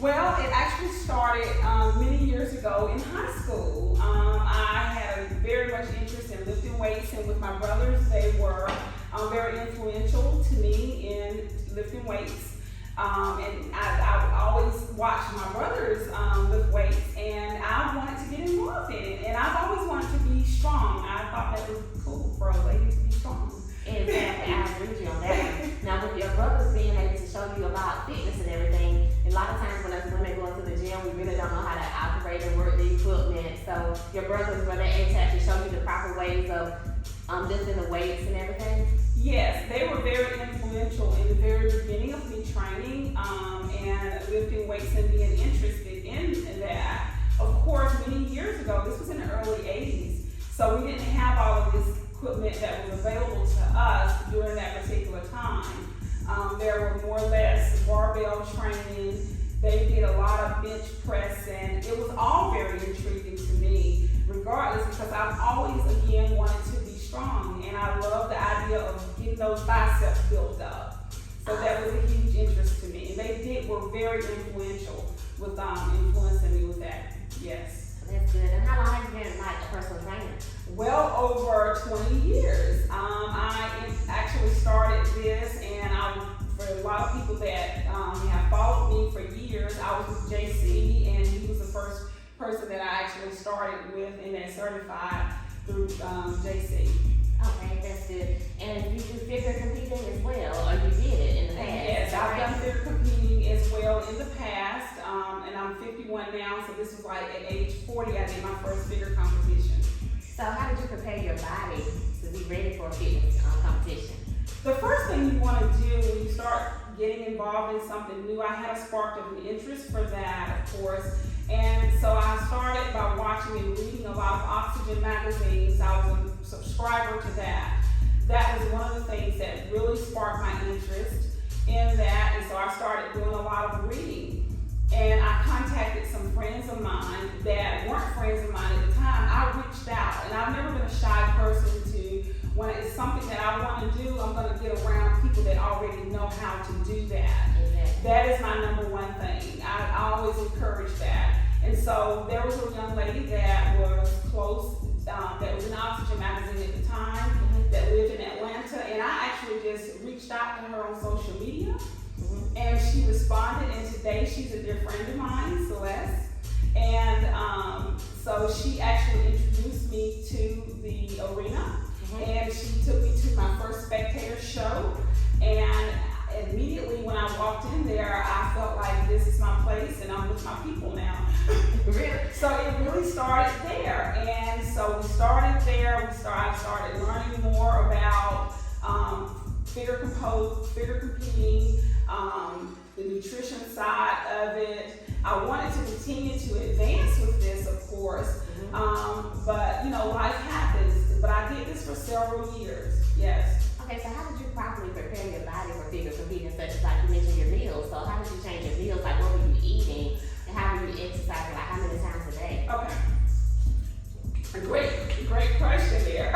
Well, it actually started many years ago in high school. I had a very much interest in lifting weights, and with my brothers, they were very influential to me in lifting weights. And I always watched my brothers lift weights, and I wanted to get involved in it. And I've always wanted to be strong. I thought that was cool for a lady to be strong. Exactly, I agree with you on that one. Now, with your brothers being able to show you about fitness and everything, a lot of times when us women go into the gym, we really don't know how to operate and work the equipment. So your brothers, were they able to actually show you the proper ways of lifting the weights and everything? Yes, they were very influential in the very beginning of me training and lifting weights and being interested in that. Of course, many years ago, this was in the early 80s, so we didn't have all of this equipment that was available to us during that particular time. There were more or less barbell training. They did a lot of bench press, and it was all very intriguing to me, regardless, because I've always, again, wanted to be strong, and I love the idea of getting those biceps built up. So that was a huge interest to me, and they were very influential with influencing me with that. Yes. That's good. And how long have you been like a personal trainer? Well, over 20 years. I actually started this, and for a lot of people that have followed me for years, I was with JC, and he was the first person that I actually started with and then certified through JC. Okay, that's good. And you do figure competing as well, or you did it in the past? Yes, I've done figure competing as well in the past, and I'm 51 now, so this was like at age 40, I did my first figure competition. So how did you prepare your body to be ready for a fitness competition? The first thing you want to do when you start getting involved in something new, I had a spark of an interest for that, of course, and so I started by watching and reading a lot of Oxygen magazines. I was a subscriber to that. That was one of the things that really sparked my interest in that, and so I started doing a lot of reading. And I contacted some friends of mine that weren't friends of mine at the time. I reached out, and I've never been a shy person to, when it's something that I want to do, I'm going to get around people that already know how to do that. Exactly. That is my number one thing. I always encourage that. And so there was a young lady that was close, that was in Oxygen magazine at the time, that lived in Atlanta, and I actually just reached out to her on social media. And she responded, and today she's a dear friend of mine, Celeste. And so she actually introduced me to the arena, and she took me to my first spectator show. And immediately when I walked in there, I felt like this is my place, and I'm with my people now. Really? So it really started there. And so we started there. I started learning more about figure competing, the nutrition side of it. I wanted to continue to advance with this, of course, but life happens. But I did this for several years. Yes. Okay, so how did you properly prepare your body for figure competing, such as like you mentioned your meals? So how did you change your meals? Like what were you eating, and how were you exercising? Like how many times a day? Okay. Great question there.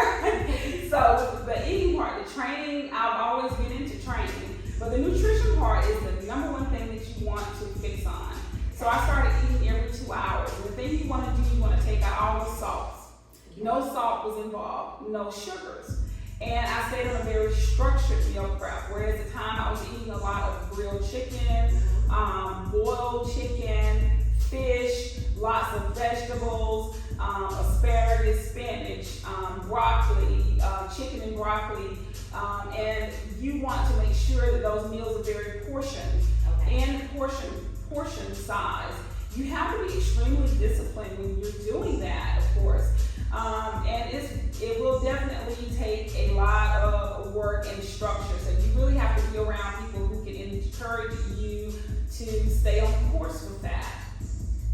So the eating part, the training, I've always been into training, but the nutrition part is the number one thing that you want to fix on. So I started eating every 2 hours. And the thing you want to do, you want to take out all the salts. No salt was involved, no sugars. And I stayed on a very structured meal prep, whereas at the time I was eating a lot of grilled chicken, boiled chicken, fish, lots of vegetables, asparagus, spinach, broccoli, chicken and broccoli, and you want to make sure that those meals are very portioned and portion size. You have to be extremely disciplined when you're doing that, of course, and it will definitely take a lot of work and structure. So you really have to be around people who can encourage you to stay on course with that.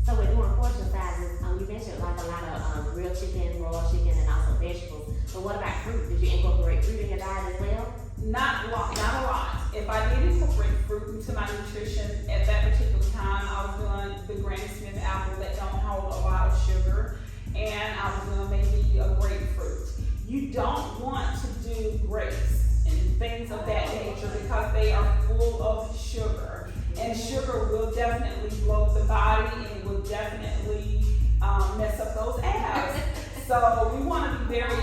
So with doing portion sizes, you mentioned like a lot of grilled chicken, raw chicken, and also vegetables. But what about fruit? Did you incorporate fruit in your diet as well? Not a lot. If I did incorporate fruit into my nutrition at that particular time, I was doing the Granny Smith apple that don't hold a lot of sugar, and I was doing maybe a grapefruit. You don't want to do grapes and things of that nature because they are full of sugar. And sugar will definitely bloat the body, and it will definitely mess up those abs. So we want to be very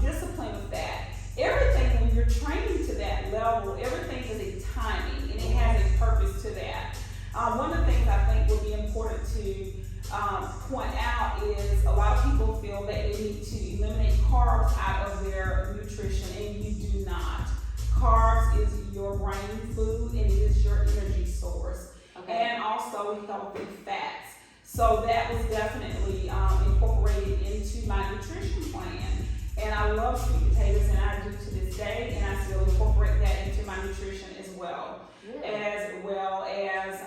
disciplined with that. Everything, when you're training to that level, everything is a timing, and it has a purpose to that. One of the things I think would be important to point out is a lot of people feel that they need to eliminate carbs out of their nutrition, and you do not. Carbs is your brain food, and it is your energy source. Okay. And also healthy fats. So that was definitely incorporated into my nutrition plan. And I love sweet potatoes, and I do to this day, and I still incorporate that into my nutrition as well. Yeah. As well as,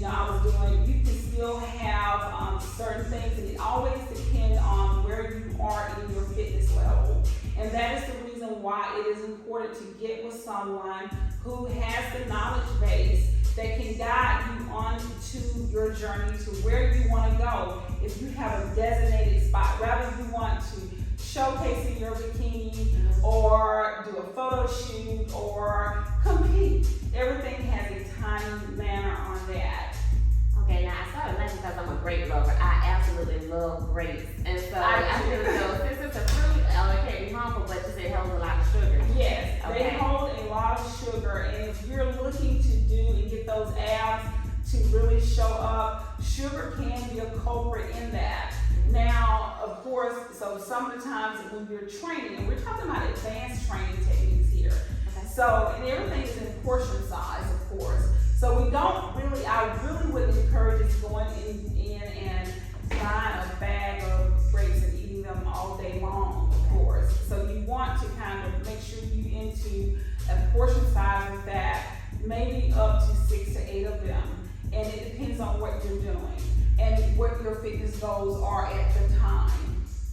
I was doing, you can still have certain things, and it always depends on where you are in your fitness level. And that is the reason why it is important to get with someone who has the knowledge base that can guide you on to your journey to where you want to go. If you have a designated spot, whether you want to showcase in your bikini or do a photo shoot or compete, everything has a time manner on that. Okay, now I started laughing because I'm a grape lover. I absolutely love grapes. And so I feel since it's a fruit, it can't be harmful, but you said it holds a lot of sugar. Yes, okay. They hold a lot of sugar, and if you're looking to do and get those abs to really show up, sugar can be a culprit in that. Now, of course, so some of the times when you're training, and we're talking about advanced training techniques here. Okay. So, and everything is in portion size, of course. So we don't really, I really wouldn't encourage us going in and buying a bag of grapes and eating them all day long, of course. So you want to kind of make sure you into a portion size of that, maybe up to 6 to 8 of them. And it depends on what you're doing and what your fitness goals are at the time.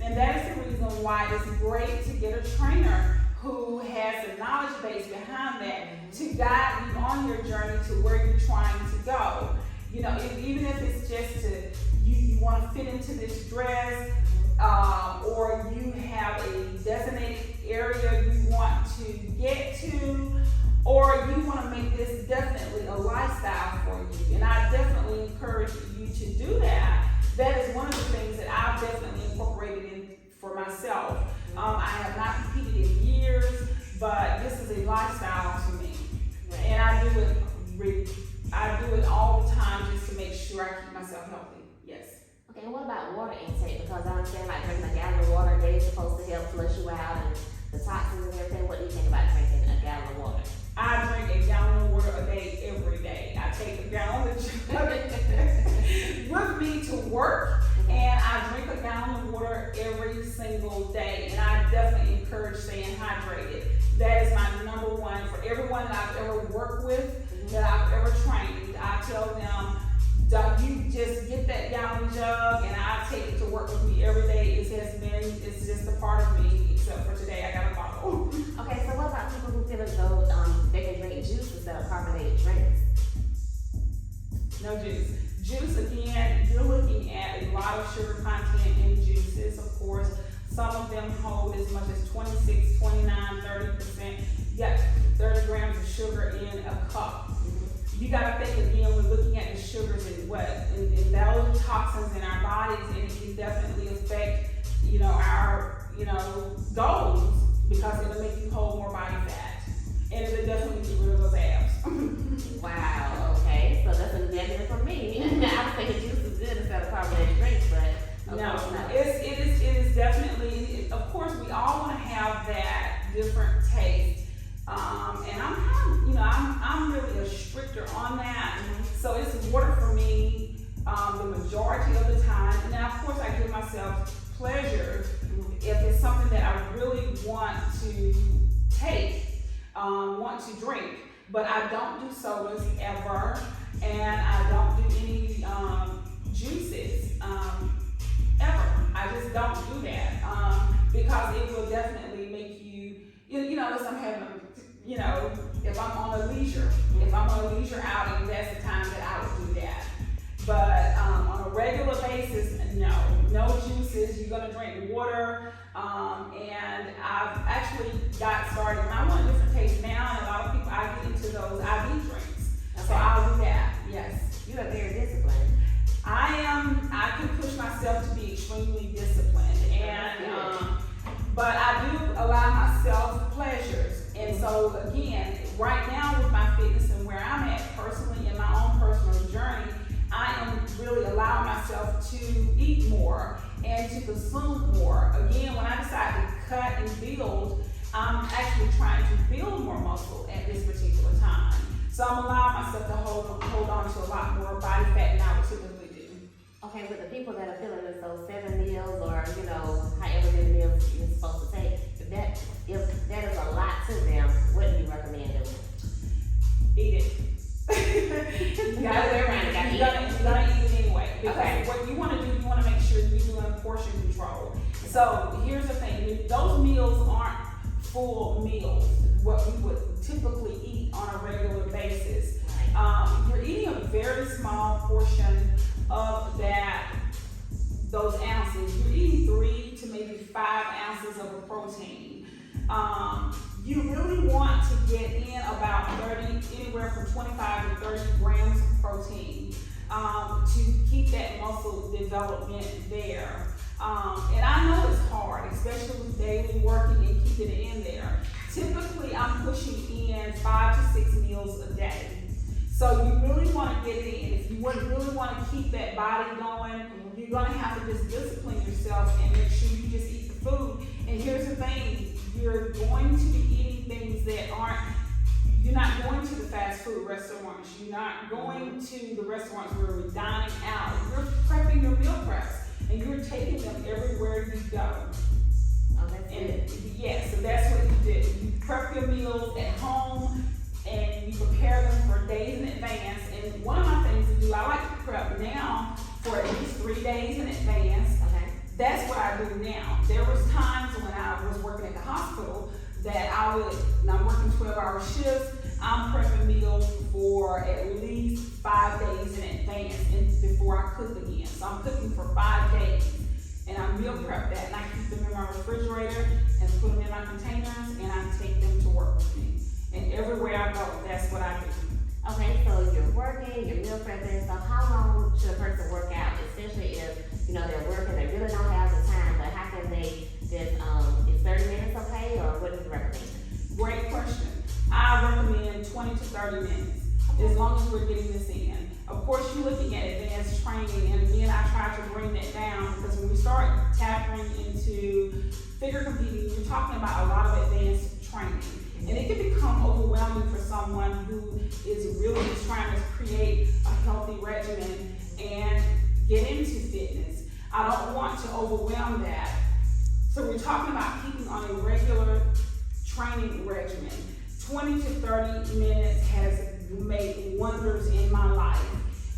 And that is the reason why it's great to get a trainer who has the knowledge base behind that to guide you on your journey to where you're trying to go. Even if it's just to, you want to fit into this dress, or you have a designated area you want to get to, or you want to make this definitely a lifestyle for you. And I definitely encourage you to do that. That is one of the things that I've definitely incorporated in for myself. I have not competed in years, but this is a lifestyle to me. Right. And I do it all the time just to make sure I keep myself healthy. Yes. Okay, and what about water intake? Because I understand like drinking a gallon of water a day is supposed to help flush you out and the toxins and everything. What do you think about drinking a gallon of water? I drink a gallon of water a day every day. I take a gallon with me to work, and I drink a gallon of water every single day. And I definitely encourage staying hydrated. That is my number one for everyone that I've ever worked with, that I've ever trained. I tell them, you just get that gallon jug, and I take it to work with me every day. It's just a part of me, except for today I got a bottle. Okay, so what about people who feel as though they can drink juice instead of carbonated drinks? No juice. Juice, again, you're looking at a lot of sugar content in juices, of course. Some of them hold as much as 26, 29, 30%. You got 30 grams of sugar in a cup. You got to think again, we're looking at the sugars and those toxins in our bodies, and it can definitely affect, our, goals, because it'll make you hold more body fat, and it'll definitely get rid of those abs. Wow. Okay, so that's a negative for me. I was thinking juice is good instead of carbonated drinks, but no, it is definitely. Of course, we all want to have that different taste. And I'm really a stricter on that. So it's water for me the majority of the time. And now, of course, I give myself pleasure if it's something that I really want to take, want to drink. But I don't do sodas ever, and I don't do any juices ever. I just don't do that because it will definitely make you, unless I'm having if I'm on a leisure outing, that's the time that I would do that. But on a regular basis, no juices. You're gonna drink water, and I've actually got started. And I want a different taste now, and a lot of people, I get into those IV drinks. Okay. So myself to be extremely disciplined, but I do allow myself pleasures. And so again, right now with my fitness and where I'm at personally in my own personal journey, I am really allowing myself to eat more and to consume more. Again, when I decide to cut and build, I'm actually trying to build more muscle at this particular time. So I'm allowing myself to hold on to a lot more body fat than I would typically do. Okay, with the people that are feeling as though 7 meals or, however many meals you're supposed to take, if that is a lot to them, what do you recommend doing? Eat it. You gotta eat it anyway. Because okay. What you want to do, you want to make sure you're doing portion control. So here's the thing, those meals aren't full meals, what we would typically eat on a regular basis. You're eating a very small portion of those ounces. You're eating 3 to maybe 5 ounces of a protein. You really want to get in about anywhere from 25 to 30 grams of protein to keep that muscle development there. And I know it's hard, especially with daily working and keeping it in there. Typically, I'm pushing in 5 to 6 meals a day. So you really want to get it in. If you really want to keep that body going, you're going to have to just discipline yourself and make sure you just eat the food. And here's the thing, you're going to be eating things that you're not going to the fast food restaurants. You're not going to the restaurants where we're dining out. You're prepping your meal preps and you're taking them everywhere you go. Oh, that's good. Yes, so that's what you do. You prep your meals at home and you prepare them for days in advance. And one of my things to do, I like to prep now for at least 3 days in advance. Okay. That's what I do now. There was times when I was working at the hospital that I'm working 12-hour shifts, I'm prepping meals for at least 5 days in advance and before I cook again. So I'm cooking for 5 days and I meal prep that and I keep them in my refrigerator and put them in my containers and I take them to work with me. And everywhere I go, that's what I do. Okay, so you're working, you're meal prepping, so how long should a person work out, especially if, they're working, they really don't have the time, but how can they just, is 30 minutes okay, or what do you recommend? Great question. I recommend 20 to 30 minutes, as long as we're getting this in. Of course, you're looking at advanced training, and again, I try to bring that down, because when we start tapping into figure competing, you're talking about a lot of advanced training. And it can become overwhelming for someone who is really just trying to create a healthy regimen and get into fitness. I don't want to overwhelm that. So we're talking about keeping on a regular training regimen. 20 to 30 minutes has made wonders in my life.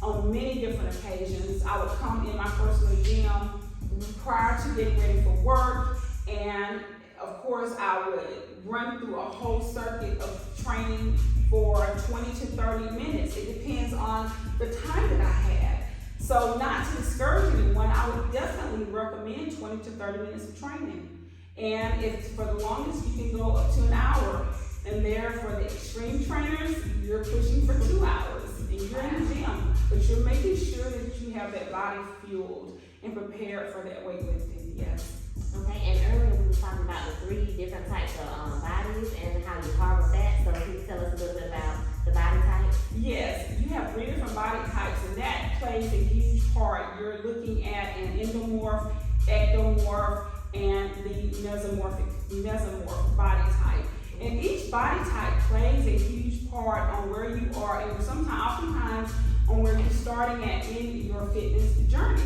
On many different occasions, I would come in my personal gym prior to getting ready for work, and of course, I would run through a whole circuit of training for 20 to 30 minutes. It depends on the time that I had. So not to discourage anyone, I would definitely recommend 20 to 30 minutes of training. And if for the longest, you can go up to an hour. And there for the extreme trainers, you're pushing for 2 hours. And you're in the gym, but you're making sure that you have that body fueled and prepared for that weightlifting, yes. Okay, and earlier we were talking about the 3 different types of bodies and how you harvest that. So can you tell us a little bit about the body types? Yes, you have 3 different body types, and that plays a huge part. You're looking at an endomorph, ectomorph, and the mesomorph body type. And each body type plays a huge part on where you are, and oftentimes on where you're starting at in your fitness journey.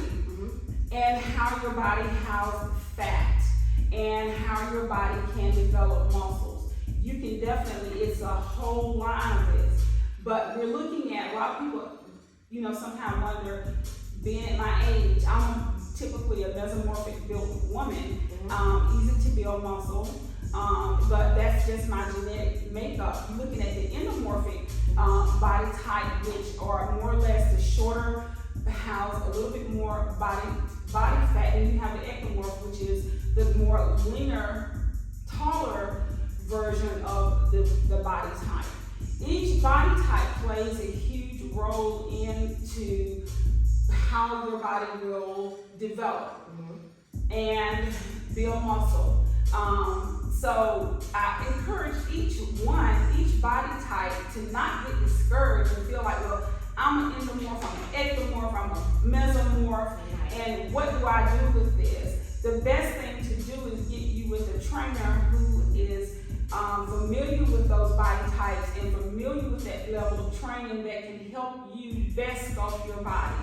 And how your body houses fat and how your body can develop muscles. You can definitely, it's a whole line of this, but we're looking at a lot of people, sometimes wonder, being at my age, I'm typically a mesomorphic built woman, easy to build muscle, but that's just my genetic makeup. You're looking at the endomorphic body type, which are more or less the shorter, house a little bit more body fat, and you have the ectomorph, which is the more leaner, taller version of the body type. Each body type plays a huge role into how your body will develop and build muscle. So I encourage each body type to not get discouraged and feel like, well, I'm an endomorph, I'm an ectomorph, I'm a mesomorph, and what do I do with this? The best thing to do is get you with a trainer who is familiar with those body types and familiar with that level of training that can help you best sculpt your body.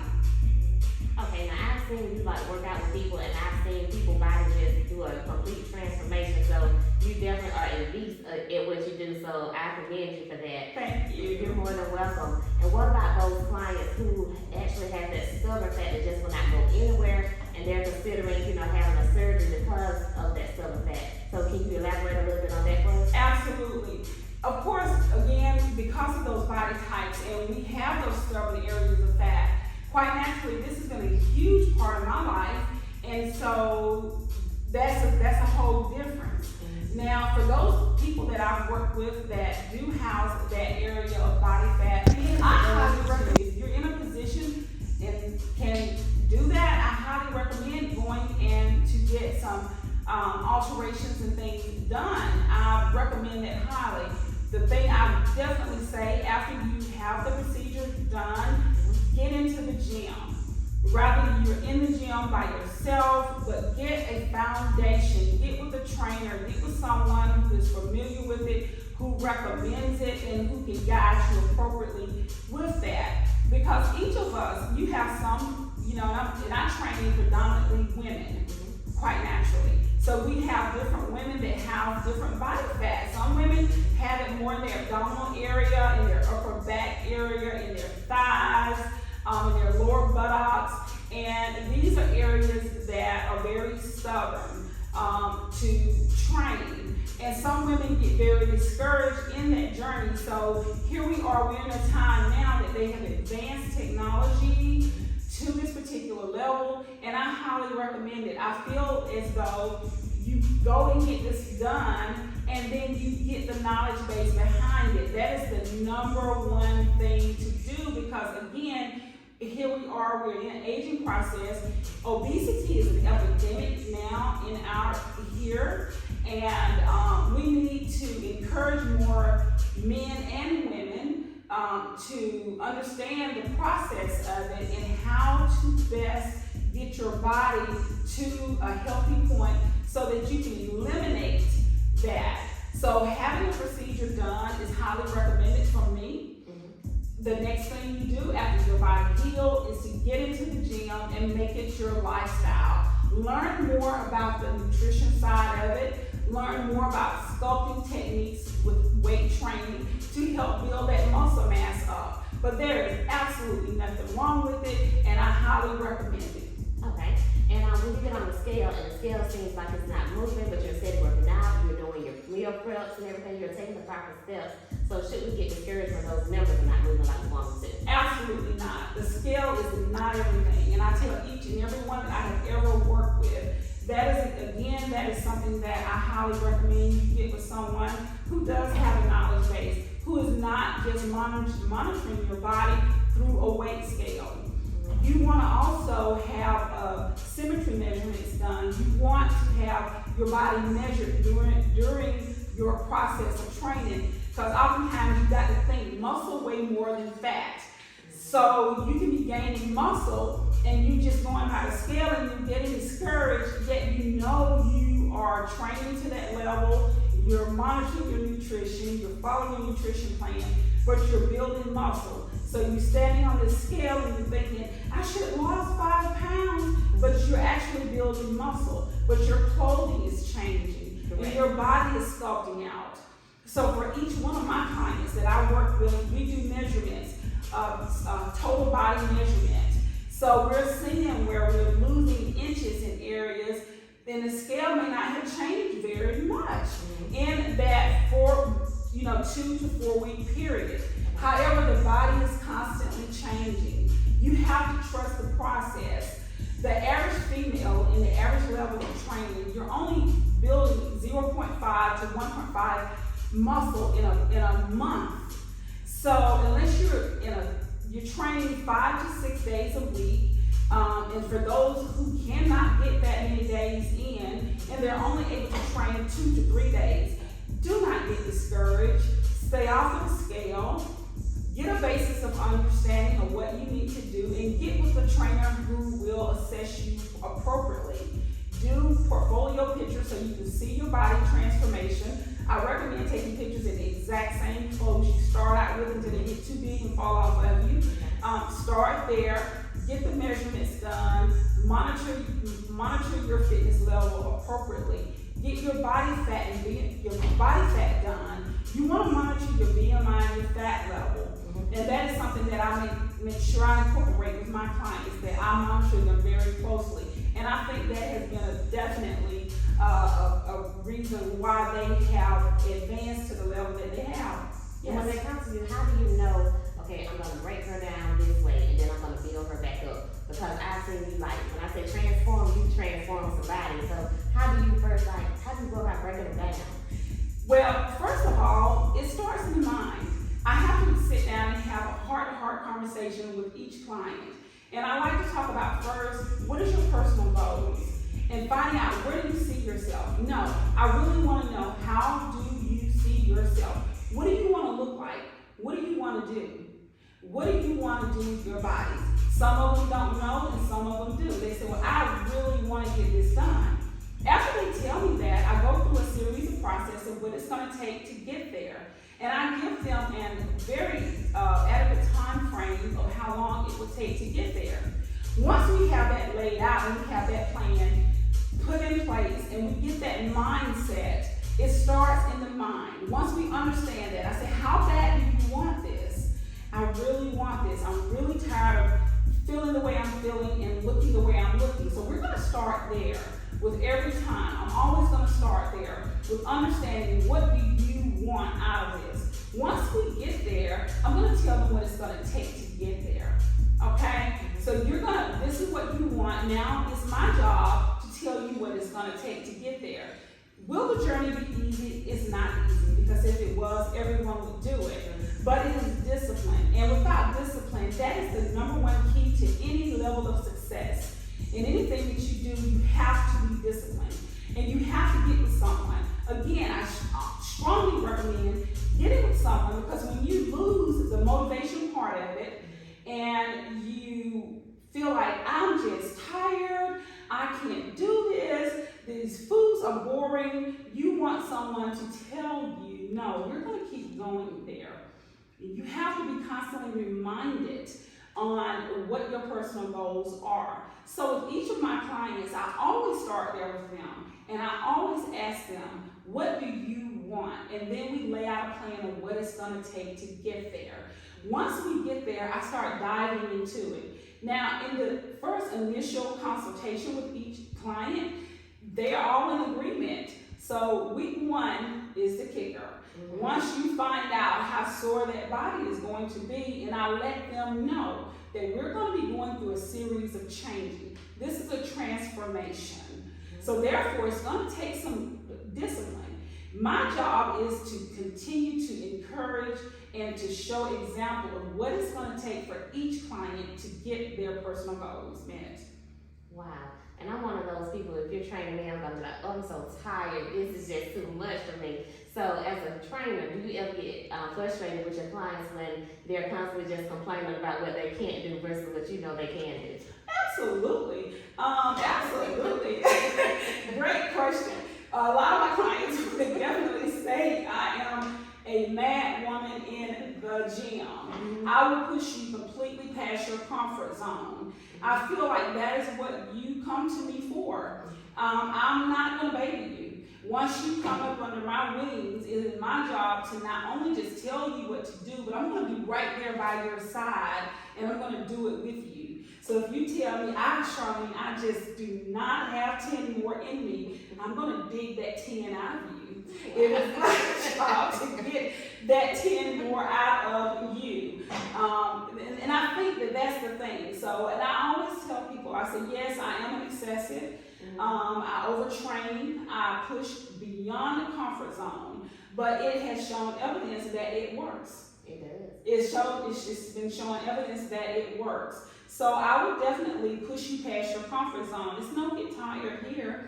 Okay, now I've seen you like work out with people, and I've seen people body just do a complete transformation. So you definitely are at least at what you do. So I commend you for that. Thank you. You're more than welcome. And what about those clients who actually have that stubborn fat that just will not go anywhere, and they're considering, you know, having a surgery because of that stubborn fat? So can you elaborate a little bit on that for us? Absolutely. Of course, again, because of those body types, and we have those stubborn areas of fat, quite naturally, this has been a huge part of my life, and so that's a whole difference. Now, for those people that I've worked with that do house that area of body fat, I highly recommend, if you're in a position and can do that, I highly recommend going in to get some alterations and things done. I recommend that highly. The thing I definitely say, after you have the procedure done, get into the gym. Rather you're in the gym by yourself, but get a foundation. Get with a trainer, get with someone who is familiar with it, who recommends it, and who can guide you appropriately with that. Because each of us, you have some, you know, and I train predominantly women, quite naturally. So we have different women that have different body fat. Some women have it more in their abdominal area, in their upper back area, in their thighs, in their lower buttocks. And these are areas that are very stubborn to train. And some women get very discouraged in that journey. So here we are, we're in a time now that they have advanced technology to this particular level, and I highly recommend it. I feel as though you go and get this done, and then you get the knowledge base behind it. That is the number one thing to do, because again, here we are, we're in an aging process. Obesity is an epidemic now in our here, and we need to encourage more men and women to understand the process of it and how to best get your body to a healthy point so that you can eliminate that. So having a procedure done is highly recommended from me. The next thing you do after your body heals is to get into the gym and make it your lifestyle. Learn more about the nutrition side of it. Learn more about sculpting techniques with weight training to help build that muscle mass up. But there is absolutely nothing wrong with it, and I highly recommend it. Okay. And when you get on the scale, and the scale seems like it's not moving, but you're steady working out, you're doing your meal preps and everything, you're taking the proper steps. So should we get discouraged when those numbers are not moving like we want them to? Absolutely not. The scale is not everything. And I tell each and every one that I have ever worked with, that is something that I highly recommend you get with someone who does have a knowledge base, who is not just monitoring your body through a weight scale. You want to also have symmetry measurements done. You want to have your body measured during your process of training, because oftentimes you got to think muscle weigh more than fat. So you can be gaining muscle and you just going by the scale and you're getting discouraged, yet you know you are training to that level, you're monitoring your nutrition, you're following your nutrition plan, but you're building muscle. So you're standing on this scale and you're thinking, I should have lost 5 pounds, but you're actually building muscle, but your clothing is changing and your body is sculpting out. So for each one of my clients that I work with, we do measurements, total body measurement. So we're seeing where we're losing inches in areas, then the scale may not have changed very much in that 2 to 4 week period. However, the body is constantly changing. You have to trust the process. The average female in the average level of training, you're only building 0.5 to 1.5 muscle in a month. So unless you're training 5 to 6 days a week, And for those who cannot get that many days in, and they're only able to train 2 to 3 days, do not get discouraged. Stay off of the scale. Get a basis of understanding of what you need to do, and get with a trainer who will assess you appropriately. Do portfolio pictures so you can see your body transformation. I recommend taking pictures in the exact same clothes you start out with until they get too big and fall off of you. Start there, get the measurements done, monitor your fitness level appropriately. Get your body fat done. You want to monitor your BMI and your fat level. And that is something that I make sure I incorporate with my clients, that I monitor them very closely. And I think that has been definitely a reason why they have advanced to the level that they have. And when they come to you, how do you know, okay, I'm going to break her down this way and then I'm going to build her back up? Because I've seen you, like, when I say transform, you transform somebody. So how do you go about breaking it down? Well, first of all, it starts in the mind. I have to sit down and have a heart-to-heart conversation with each client. And I like to talk about first, what is your personal goals? And finding out, where do you see yourself? No, I really want to know, how do you see yourself? What do you want to look like? What do you want to do? What do you want to do with your bodies? Some of them don't know and some of them do. They say, well, I really want to get this done. After they tell me that, I go through a series of process of what it's going to take to get there. And I give them a very adequate time frame of how long it will take to get there. Once we have that laid out and we have that plan put in place and we get that mindset, it starts in the mind. Once we understand that, I say, how bad do you want this? I really want this. I'm really tired of feeling the way I'm feeling and looking the way I'm looking. So we're going to start there with every time. I'm always going to start there with understanding, what do you want out of this? Once we get there, I'm going to tell them what it's going to take to get there. Okay? So this is what you want. Now it's my job to tell you what it's going to take to get there. Will the journey be easy? It's not easy, because if it was, everyone would do it. But it is discipline. And without discipline, that is the number one key to any level of success. In anything that you do, you have to be disciplined. And you have to get with someone. Again, I strongly recommend getting with someone, because when you lose the motivation part of it and you feel like, I'm just tired, I can't do this, these foods are boring, you want someone to tell you, no, you're going to keep going there. You have to be constantly reminded on what your personal goals are. So with each of my clients, I always start there with them, and I always ask them, what do you want? And then we lay out a plan of what it's going to take to get there. Once we get there, I start diving into it. Now, in the first initial consultation with each client, they are all in agreement. So week 1 is the kicker. Once you find out how sore that body is going to be, and I let them know that we're going to be going through a series of changing. This is a transformation. So therefore, it's going to take some discipline. My job is to continue to encourage and to show example of what it's going to take for each client to get their personal goals met. Wow. And I'm one of those people, if you're training me, I'm going to be like, oh, I'm so tired. This is just too much for me. So as a trainer, do you ever get frustrated with your clients when they're constantly just complaining about what they can't do versus what you know they can do? Absolutely. Absolutely. Great question. A lot of my clients would definitely say I am a mad woman in the gym. I will push you completely past your comfort zone. I feel like that is what you come to me for. I'm not going to baby you. Once you come up under my wings, it is my job to not only just tell you what to do, but I'm going to be right there by your side, and I'm going to do it with you. So if you tell me, Charlene, I just do not have 10 more in me, I'm going to dig that 10 out of you. It is my job to get that 10 more out of you. And I think that that's the thing. So, and I always tell people, I say, yes, I am excessive. I overtrain, I push beyond the comfort zone, but it has shown evidence that it works. It does. It's just been showing evidence that it works. So I would definitely push you past your comfort zone. It's no get tired here.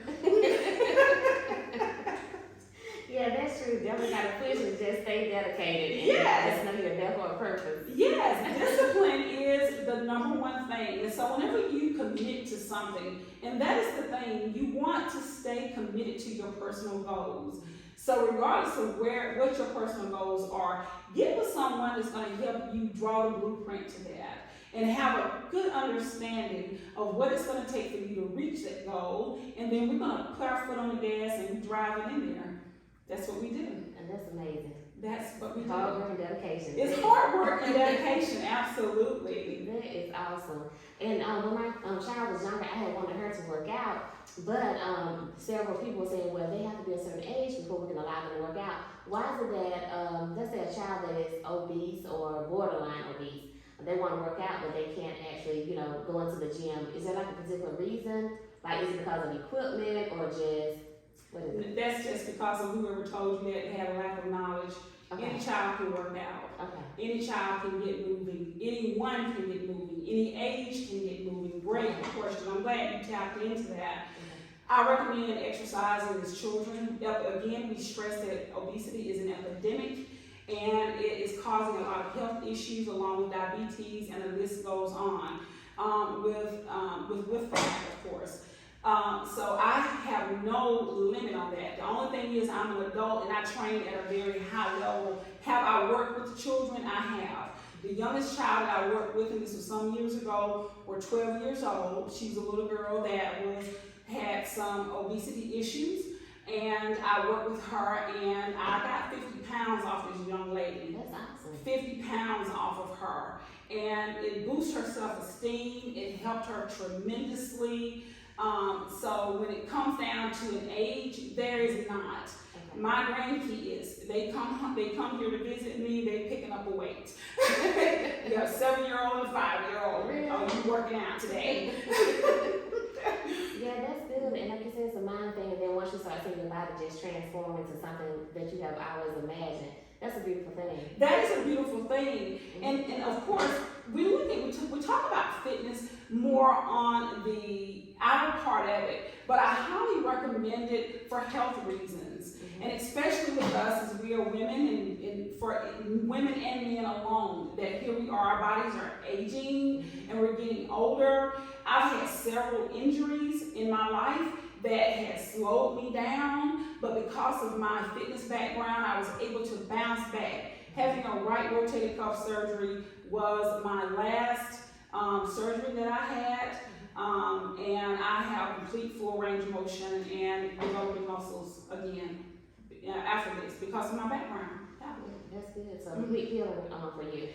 Yeah, that's true. Definitely got to push and just stay dedicated. And Yes. just know you're there for a purpose. Yes, discipline is the number one thing. And so whenever you commit to something, and that is the thing, you want to stay committed to your personal goals. So regardless of what your personal goals are, get with someone that's going to help you draw the blueprint to that and have a good understanding of what it's going to take for you to reach that goal. And then we're going to put our foot on the gas and drive it in there. That's what we do. And that's amazing. That's what we do. Hard work and dedication. It's hard work and dedication, absolutely. That is awesome. And when my child was younger, I had wanted her to work out, but several people were saying, well, they have to be a certain age before we can allow them to work out. Why is it that, let's say a child that is obese or borderline obese, they want to work out, but they can't actually, go into the gym. Is there like a particular reason? Like, is it because of equipment or just, what is it? That's just because of whoever told you that they had a lack of knowledge. Okay. Any child can work out. Okay. Any child can get moving. Anyone can get moving. Any age can get moving. Great question. I'm glad you tapped into that. I recommend exercising with children. Again, we stress that obesity is an epidemic and it is causing a lot of health issues along with diabetes, and the list goes on with that, of course. So I have no limit on that. The only thing is I'm an adult and I train at a very high level. Have I worked with children? I have. The youngest child that I worked with, and this was some years ago, were 12 years old. She's a little girl that had some obesity issues, and I worked with her, and I got 50 pounds off this young lady. That's awesome. 50 pounds off of her, and it boosted her self-esteem. It helped her tremendously. So when it comes down to an age, there is not. Okay. My grandkids, they come here to visit me. They're picking up a weight. You have a 7-year-old and a 5-year-old. Really? Oh, you working out today? Yeah, that's good. And like you said, it's a mind thing. And then once you start seeing your body just transform into something that you have always imagined, that's a beautiful thing. That is a beautiful thing. And of course, we talk about fitness more on the outer part of it, but I highly recommend it for health reasons. And especially with us, as we are women, and for women and men alone, that here we are, our bodies are aging and we're getting older. I've had several injuries in my life that had slowed me down, but because of my fitness background, I was able to bounce back. Having a right rotator cuff surgery was my last surgery that I had, and I have complete full range of motion and developing muscles again after this because of my background. That's good. So quick healing for you.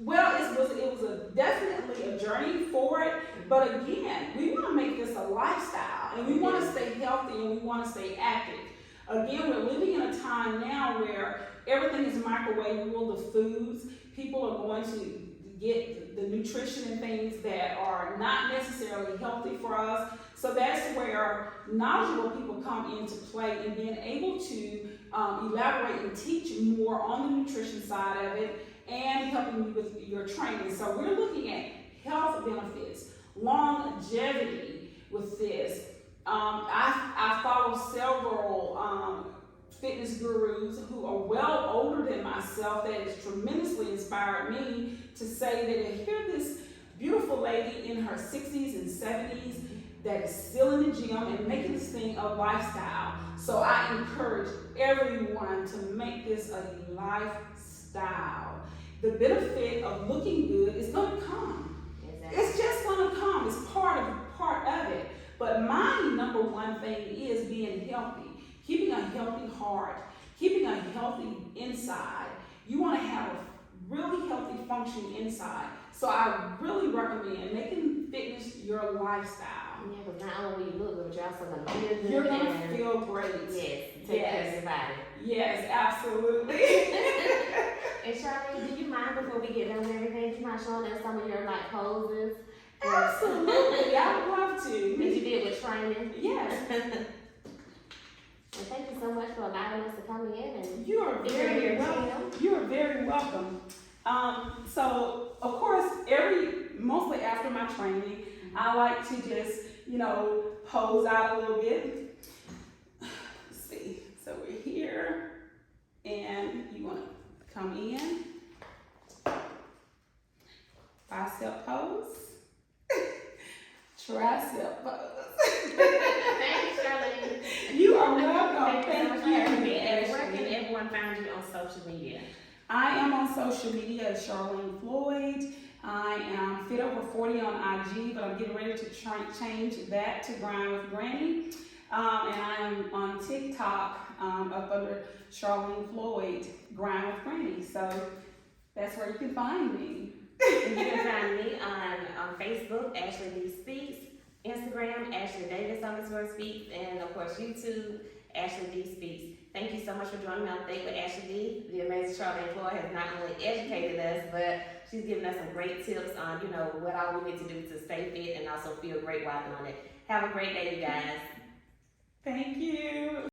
Well, it was definitely a journey for it, but again, we want to make this a lifestyle, and we want to stay healthy and we want to stay active. Again, we're living in a time now where everything is microwavable, the foods. People are going to get the nutrition and things that are not necessarily healthy for us. So that's where knowledgeable people come into play, and being able to elaborate and teach more on the nutrition side of it and helping you with your training. So we're looking at health benefits, longevity with this. I follow several fitness gurus who are well older than myself that has tremendously inspired me to say that if you're this beautiful lady in her 60s and 70s that is still in the gym and making this thing a lifestyle. So I encourage everyone to make this a lifestyle. The benefit of looking good is going to come. Exactly. It's just going to come. It's part of it. But my number one thing is being healthy, keeping a healthy heart, keeping a healthy inside. You want to have a really healthy functioning inside. So I really recommend making fitness your lifestyle. Yeah, because not only will you look good, but you're also going to feel good. You're going to feel great. Yes, take care of your body. Yes, absolutely. And Charlene, do you mind before we get done with everything, do you mind showing us some of your poses? Absolutely, I would love to. That you did with training? Yes. And thank you so much for allowing us to come in and you are very welcome. You are very welcome. So of course, every mostly after my training, I like to just, pose out a little bit. Let's see. So we're here, and you want to come in. Bicep pose. Tricep pose. Thank you, Charlene. You are welcome. Thank you so much for having me. And Ashley. where can everyone find you on social media? I am on social media as Charlene Floyd. I am Fit Over 40 on IG, but I'm getting ready to change that to Grind with Granny. And I am on TikTok up under Charlene Floyd, Grind with Granny. So that's where you can find me. And you can find me on Facebook, Ashley D Speaks, Instagram, Ashley Davis _speaks, and of course YouTube, Ashley D Speaks. Thank you so much for joining me on Date with Ashley D. The amazing Charlene Floyd has not only educated us, but she's given us some great tips on, what all we need to do to stay fit and also feel great while doing it. Have a great day, you guys. Thank you.